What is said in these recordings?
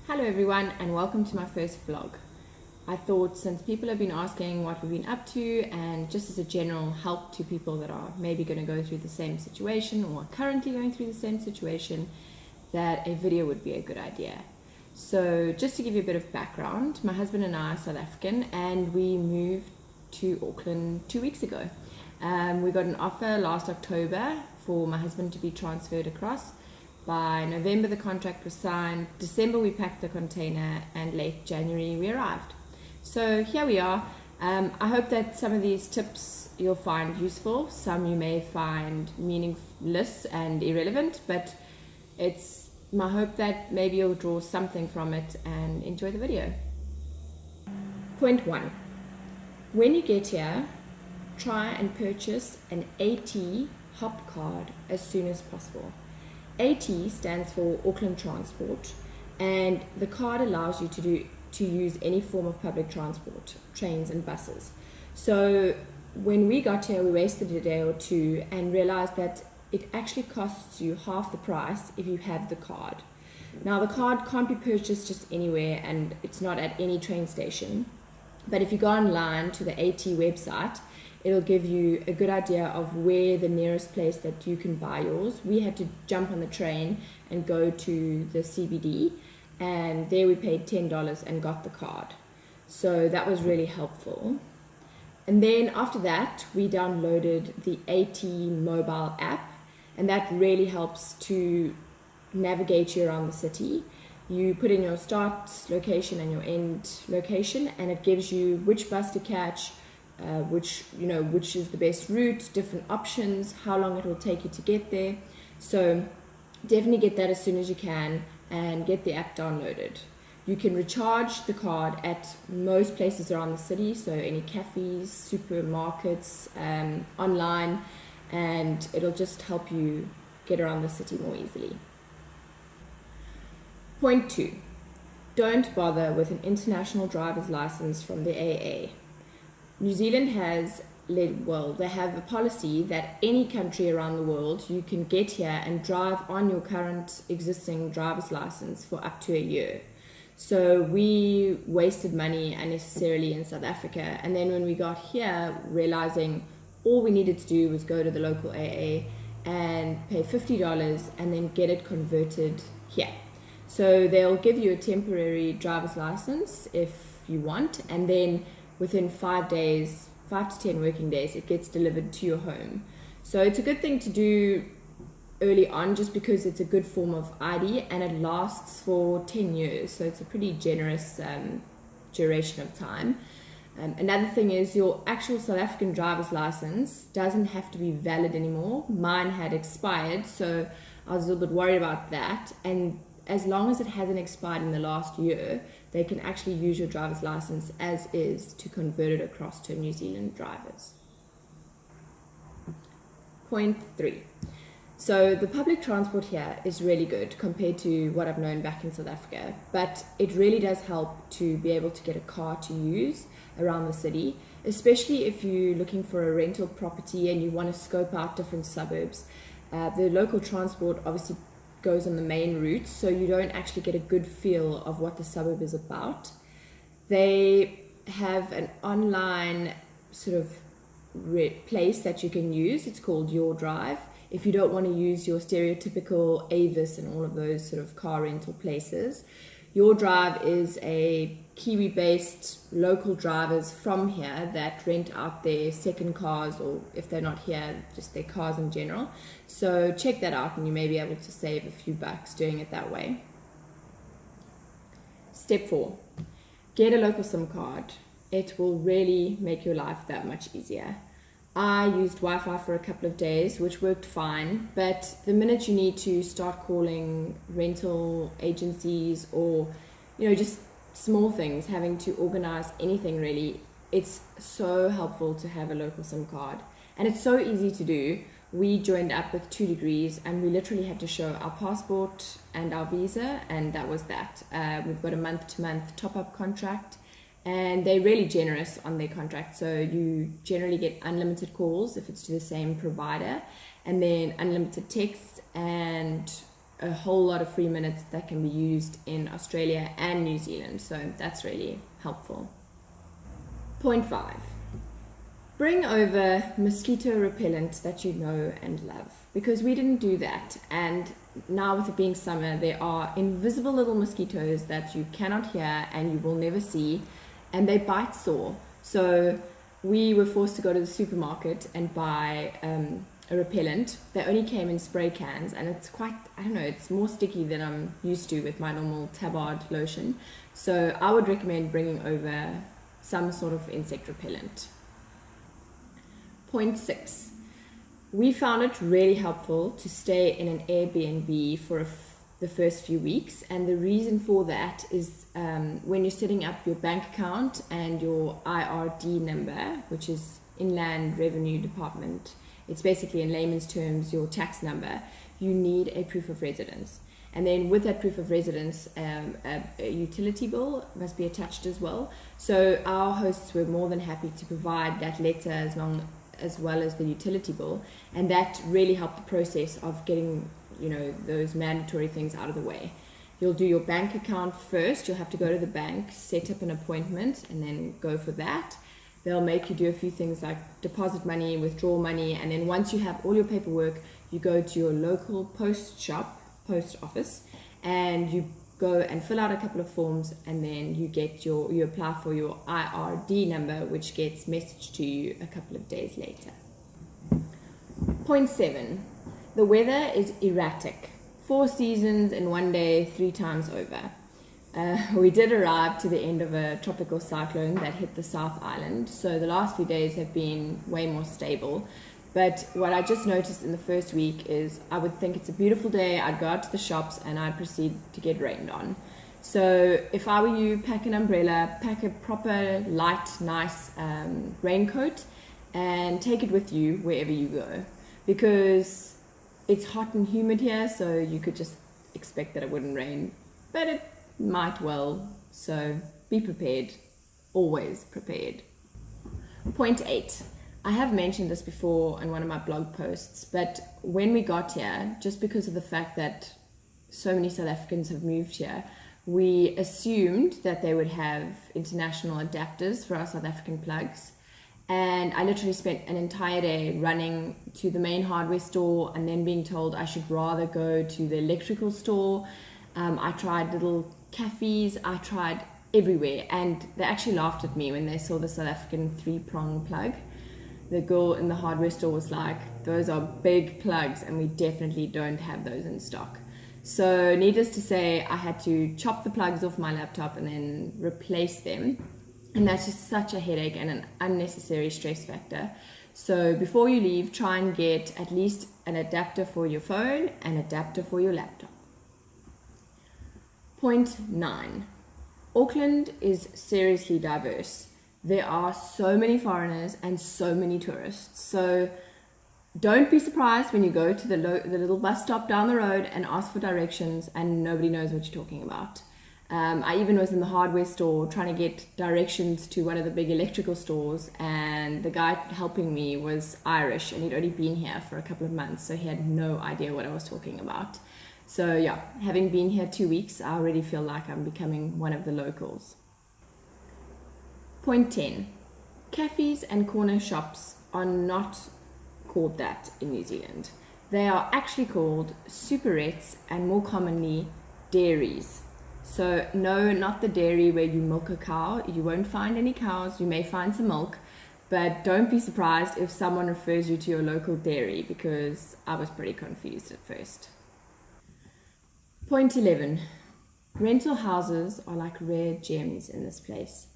Hello everyone and welcome to my first vlog. I thought since people have been asking what we've been up to and just as a general help to people that are maybe going to go through the same situation or are currently going through the same situation, that a video would be a good idea. So just to give you a bit of background, my husband and I are South African and we moved to Auckland 2 weeks ago. We got an offer last October for my husband to be transferred across. By November the contract was signed, December we packed the container, and late January we arrived. So here we are. I hope that some of these tips you'll find useful, some you may find meaningless and irrelevant, but it's my hope that maybe you'll draw something from it and enjoy the video. Point 1. When you get here, try and purchase an AT hop card as soon as possible. AT stands for Auckland Transport, and the card allows you to use any form of public transport, trains and buses. So when we got here, we wasted a day or two and realized that it actually costs you half the price if you have the card. Now the card can't be purchased just anywhere and it's not at any train station, but if you go online to the AT website, it'll give you a good idea of where the nearest place that you can buy yours. We had to jump on the train and go to the CBD, and there we paid $10 and got the card. So that was really helpful. And then after that, we downloaded the AT mobile app, and that really helps to navigate you around the city. You put in your start location and your end location, and it gives you which bus to catch, which is the best route, different options, how long it will take you to get there. So definitely get that as soon as you can and get the app downloaded. You can recharge the card at most places around the city, so any cafes, supermarkets, online, and it'll just help you get around the city more easily. Point 2. Don't bother with an international driver's license from the AA. New Zealand they have a policy that any country around the world you can get here and drive on your current existing driver's license for up to a year. So we wasted money unnecessarily in South Africa, and then when we got here, realizing all we needed to do was go to the local AA and pay $50 and then get it converted here. So they'll give you a temporary driver's license if you want, and then within 5 to 10 working days, it gets delivered to your home. So it's a good thing to do early on just because it's a good form of ID and it lasts for 10 years. So it's a pretty generous duration of time. Another thing is your actual South African driver's license doesn't have to be valid anymore. Mine had expired, so I was a little bit worried about that. And as long as it hasn't expired in the last year, they can actually use your driver's license as is to convert it across to New Zealand drivers. Point 3. So the public transport here is really good compared to what I've known back in South Africa, but it really does help to be able to get a car to use around the city, especially if you're looking for a rental property and you want to scope out different suburbs. The local transport obviously goes on the main route, so you don't actually get a good feel of what the suburb is about. They have an online sort of place that you can use. It's called Your Drive. If you don't want to use your stereotypical Avis and all of those sort of car rental places, Your Drive is a Kiwi-based local drivers from here that rent out their second cars, or if they're not here, just their cars in general. So check that out and you may be able to save a few bucks doing it that way. Step 4. Get a local SIM card. It will really make your life that much easier. I used Wi-Fi for a couple of days, which worked fine, but the minute you need to start calling rental agencies or, just small things, having to organize anything really, it's so helpful to have a local SIM card. And it's so easy to do. We joined up with 2 Degrees and we literally had to show our passport and our visa, and that was that. We've got a month-to-month top-up contract, and they're really generous on their contract. So you generally get unlimited calls if it's to the same provider, and then unlimited texts and a whole lot of free minutes that can be used in Australia and New Zealand. So that's really helpful. Point 5. Bring over mosquito repellent that you know and love, because we didn't do that. And now with it being summer, there are invisible little mosquitoes that you cannot hear and you will never see, and they bite sore. So we were forced to go to the supermarket and buy a repellent. They only came in spray cans, and it's quite, I don't know, it's more sticky than I'm used to with my normal Tabard lotion. So I would recommend bringing over some sort of insect repellent. Point 6. We found it really helpful to stay in an Airbnb for the first few weeks, and the reason for that is when you're setting up your bank account and your IRD number, which is Inland Revenue Department, it's basically in layman's terms your tax number, you need a proof of residence. And then with that proof of residence, a utility bill must be attached as well. So our hosts were more than happy to provide that letter as well as the utility bill, and that really helped the process of getting, you know, those mandatory things out of the way. You'll do your bank account first. You'll have to go to the bank, set up an appointment, and then go for that. They'll make you do a few things like deposit money, withdraw money, and then once you have all your paperwork, you go to your local post office, and you go and fill out a couple of forms, and then you apply for your IRD number, which gets messaged to you a couple of days later. Point 7. The weather is erratic. 4 seasons in one day, 3 times over. We did arrive to the end of a tropical cyclone that hit the South Island, so the last few days have been way more stable. But what I just noticed in the first week is I would think it's a beautiful day, I'd go out to the shops, and I'd proceed to get rained on. So if I were you, pack an umbrella, pack a proper light, nice raincoat, and take it with you wherever you go, because it's hot and humid here, so you could just expect that it wouldn't rain, but it might well, so be prepared, always prepared. Point 8. I have mentioned this before in one of my blog posts, but when we got here, just because of the fact that so many South Africans have moved here, we assumed that they would have international adapters for our South African plugs. And I literally spent an entire day running to the main hardware store and then being told I should rather go to the electrical store. I tried little cafes, I tried everywhere, and they actually laughed at me when they saw the South African 3-prong plug. The girl in the hardware store was like, those are big plugs and we definitely don't have those in stock. So needless to say, I had to chop the plugs off my laptop and then replace them. And that's just such a headache and an unnecessary stress factor. So before you leave, try and get at least an adapter for your phone and an adapter for your laptop. Point 9. Auckland is seriously diverse. There are so many foreigners and so many tourists. So don't be surprised when you go to the little bus stop down the road and ask for directions and nobody knows what you're talking about. I even was in the hardware store trying to get directions to one of the big electrical stores, and the guy helping me was Irish and he'd only been here for a couple of months, so he had no idea what I was talking about. So yeah, having been here 2 weeks, I already feel like I'm becoming one of the locals. Point 10. Cafes and corner shops are not called that in New Zealand. They are actually called superettes and more commonly dairies. So no, not the dairy where you milk a cow. You won't find any cows. You may find some milk, but don't be surprised if someone refers you to your local dairy, because I was pretty confused at first. Point 11. Rental houses are like rare gems in this place.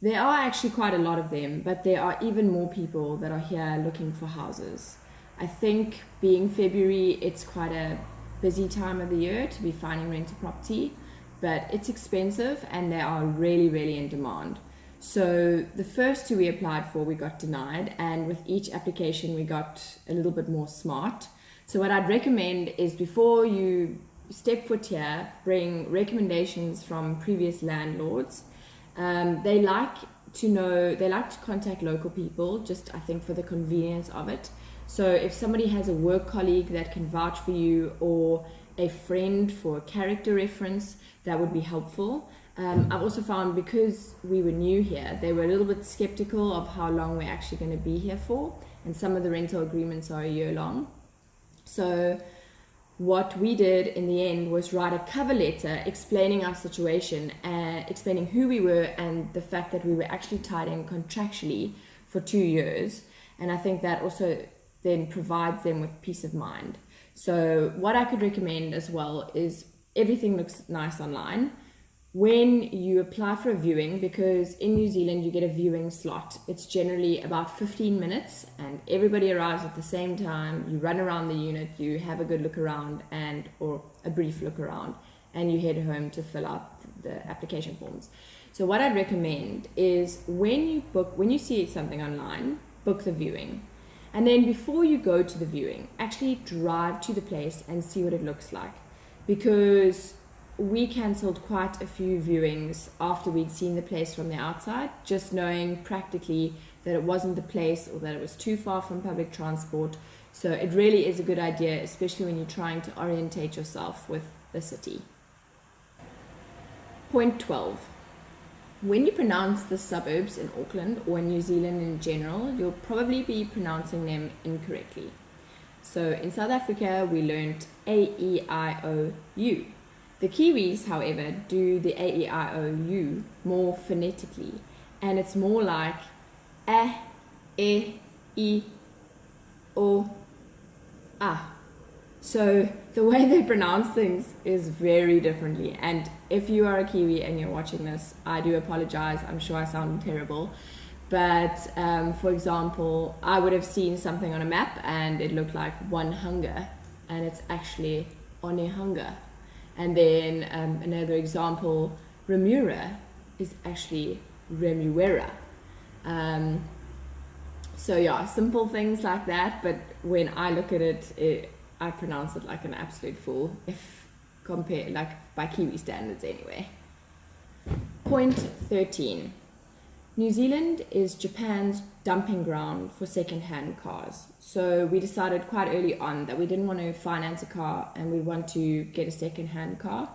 There are actually quite a lot of them, but there are even more people that are here looking for houses. I think being February, it's quite a busy time of the year to be finding rental property, but it's expensive and they are really, really in demand. So the first 2 we applied for, we got denied, and with each application we got a little bit more smart. So what I'd recommend is before you step foot here, bring recommendations from previous landlords. They like to contact local people, just I think for the convenience of it. So if somebody has a work colleague that can vouch for you, or a friend for a character reference, that would be helpful. I've also found, because we were new here, they were a little bit skeptical of how long we're actually going to be here for, and some of the rental agreements are a year long. So what we did in the end was write a cover letter explaining our situation and explaining who we were and the fact that we were actually tied in contractually for 2 years. And I think that also then provides them with peace of mind. So what I could recommend as well is everything looks nice online. When you apply for a viewing, because in New Zealand you get a viewing slot, it's generally about 15 minutes and everybody arrives at the same time. You run around the unit, you have a good look around or a brief look around, and you head home to fill out the application forms. So what I'd recommend is when you see something online, book the viewing. And then before you go to the viewing, actually drive to the place and see what it looks like. Because we cancelled quite a few viewings after we'd seen the place from the outside, just knowing practically that it wasn't the place or that it was too far from public transport. So it really is a good idea, especially when you're trying to orientate yourself with the city. Point 12. When you pronounce the suburbs in Auckland or in New Zealand in general, you'll probably be pronouncing them incorrectly. So in South Africa, we learned A-E-I-O-U. The Kiwis, however, do the A-E-I-O-U more phonetically, and it's more like A, E, I, O, A. So the way they pronounce things is very differently, and if you are a Kiwi and you're watching this, I do apologize. I'm sure I sound terrible, but for example, I would have seen something on a map and it looked like One Hunger, and it's actually Onehunga. And then another example, Remura is actually Remuera. So yeah, simple things like that, but when I look at it, I pronounce it like an absolute fool, if compared, like by Kiwi standards anyway. Point 13. New Zealand is Japan's dumping ground for second-hand cars. So we decided quite early on that we didn't want to finance a car and we want to get a second-hand car.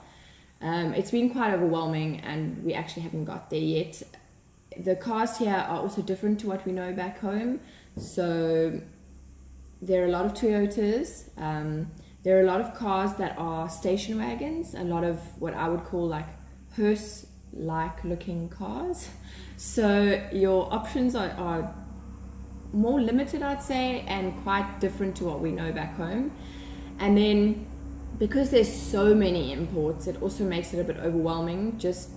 It's been quite overwhelming and we actually haven't got there yet. The cars here are also different to what we know back home. So there are a lot of Toyotas. There are a lot of cars that are station wagons, a lot of what I would call like hearse-like looking cars. So your options are more limited, I'd say, and quite different to what we know back home. And then because there's so many imports, it also makes it a bit overwhelming. Just,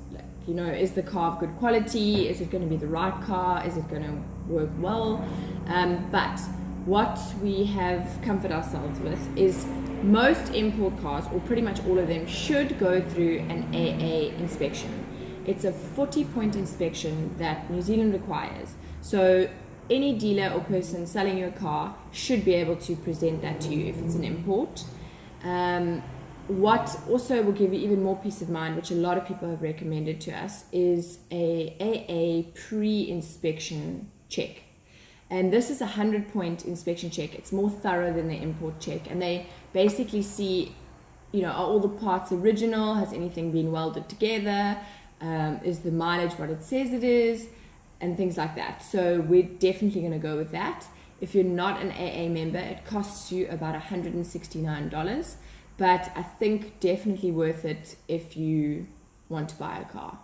is the car of good quality? Is it going to be the right car? Is it going to work well? But what we have comforted ourselves with is most import cars, or pretty much all of them, should go through an AA inspection. It's a 40-point inspection that New Zealand requires. So any dealer or person selling your car should be able to present that to you if it's an import. What also will give you even more peace of mind, which a lot of people have recommended to us, is a AA pre-inspection check. And this is a 100-point inspection check. It's more thorough than the import check. And they basically see, are all the parts original? Has anything been welded together? Is the mileage what it says it is? And things like that. So we're definitely going to go with that. If you're not an AA member, it costs you about $169. But I think definitely worth it if you want to buy a car.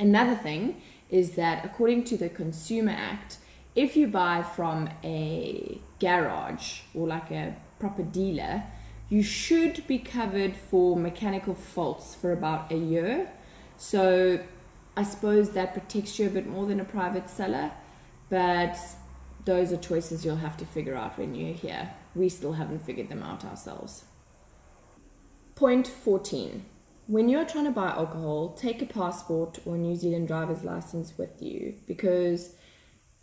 Another thing is that according to the Consumer Act, if you buy from a garage or like a proper dealer, you should be covered for mechanical faults for about a year. So I suppose that protects you a bit more than a private seller, but those are choices you'll have to figure out when you're here. We still haven't figured them out ourselves. Point 14. When you're trying to buy alcohol, take a passport or a New Zealand driver's license with you, because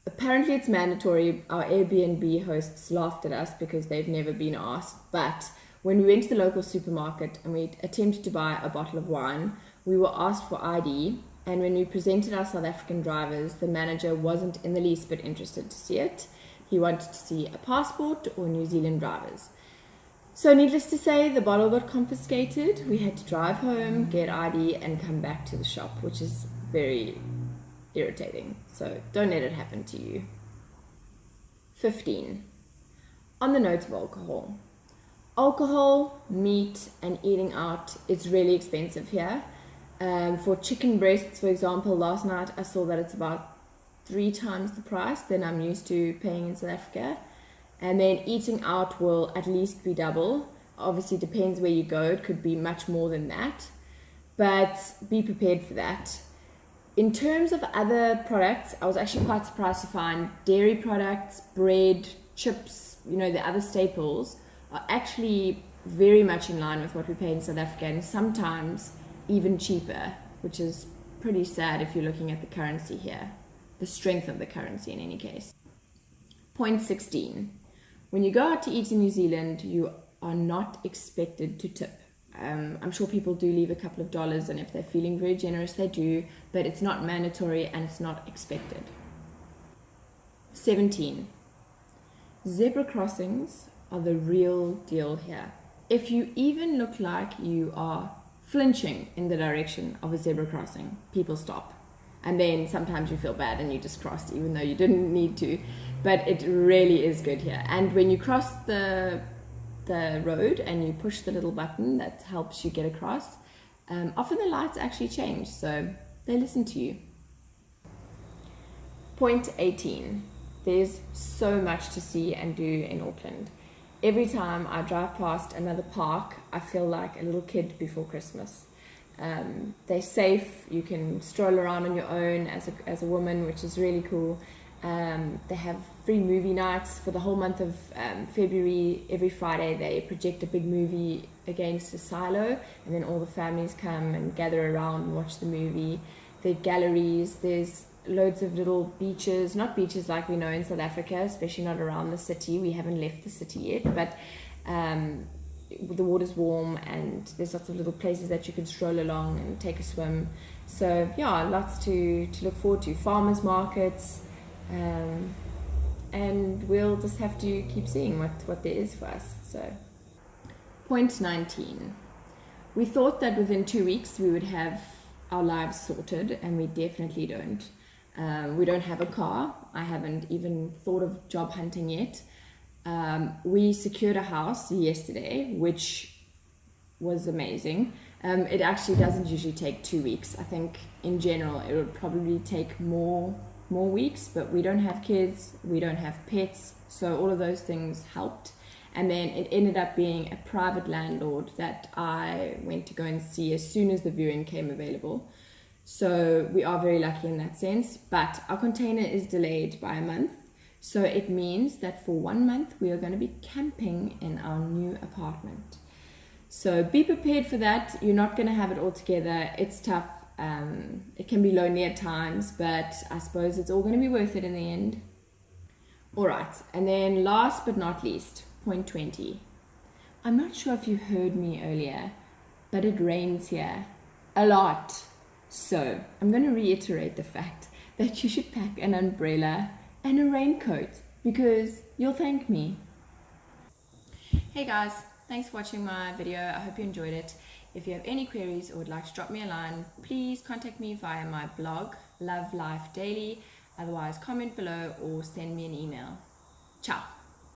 apparently it's mandatory. Our Airbnb hosts laughed at us because they've never been asked, but when we went to the local supermarket and we attempted to buy a bottle of wine, we were asked for ID, and when we presented our South African drivers, the manager wasn't in the least bit interested to see it. He wanted to see a passport or New Zealand drivers. So needless to say, the bottle got confiscated. We had to drive home, get ID, and come back to the shop, which is very irritating. So don't let it happen to you. 15. On the note of alcohol. Alcohol, meat, and eating out is really expensive here. For chicken breasts, for example, last night I saw that it's about 3 times the price than I'm used to paying in South Africa. And then eating out will at least be double. Obviously, depends where you go. It could be much more than that. But be prepared for that. In terms of other products, I was actually quite surprised to find dairy products, bread, chips, the other staples are actually very much in line with what we pay in South Africa, and sometimes even cheaper, which is pretty sad if you're looking at the currency here, the strength of the currency in any case. Point 16. When you go out to eat in New Zealand, you are not expected to tip. I'm sure people do leave a couple of dollars, and if they're feeling very generous, they do, but it's not mandatory and it's not expected. 17. Zebra crossings are the real deal here. If you even look like you are flinching in the direction of a zebra crossing, people stop. And then sometimes you feel bad and you just crossed even though you didn't need to. But it really is good here. And when you cross the road and you push the little button that helps you get across, often the lights actually change, so they listen to you. Point 18. There's so much to see and do in Auckland. Every time I drive past another park, I feel like a little kid before Christmas. They're safe. You can stroll around on your own as a woman, which is really cool. They have free movie nights for the whole month of February. Every Friday they project a big movie against a silo, and then all the families come and gather around and watch the movie. There are galleries. There's loads of little beaches, not beaches like we know in South Africa, especially not around the city. We haven't left the city yet, but the water's warm and there's lots of little places that you can stroll along and take a swim. So yeah, lots to look forward to. Farmers markets, and we'll just have to keep seeing what there is for us. So, point 19. We thought that within 2 weeks we would have our lives sorted, and we definitely don't. We don't have a car. I haven't even thought of job hunting yet. We secured a house yesterday, which was amazing. It actually doesn't usually take 2 weeks. I think in general it would probably take more weeks, but we don't have kids, we don't have pets, so all of those things helped. And then it ended up being a private landlord that I went to go and see as soon as the viewing came available. So we are very lucky in that sense, but our container is delayed by a month. So it means that for 1 month we are going to be camping in our new apartment. So be prepared for that. You're not going to have it all together. It's tough. It can be lonely at times, but I suppose it's all going to be worth it in the end. All right, and then last but not least, point 20. I'm not sure if you heard me earlier, but it rains here a lot. So I'm going to reiterate the fact that you should pack an umbrella and a raincoat because you'll thank me. Hey guys, thanks for watching my video. I hope you enjoyed it. If you have any queries or would like to drop me a line, please contact me via my blog, Love.Life.Daley. Otherwise, comment below or send me an email. Ciao.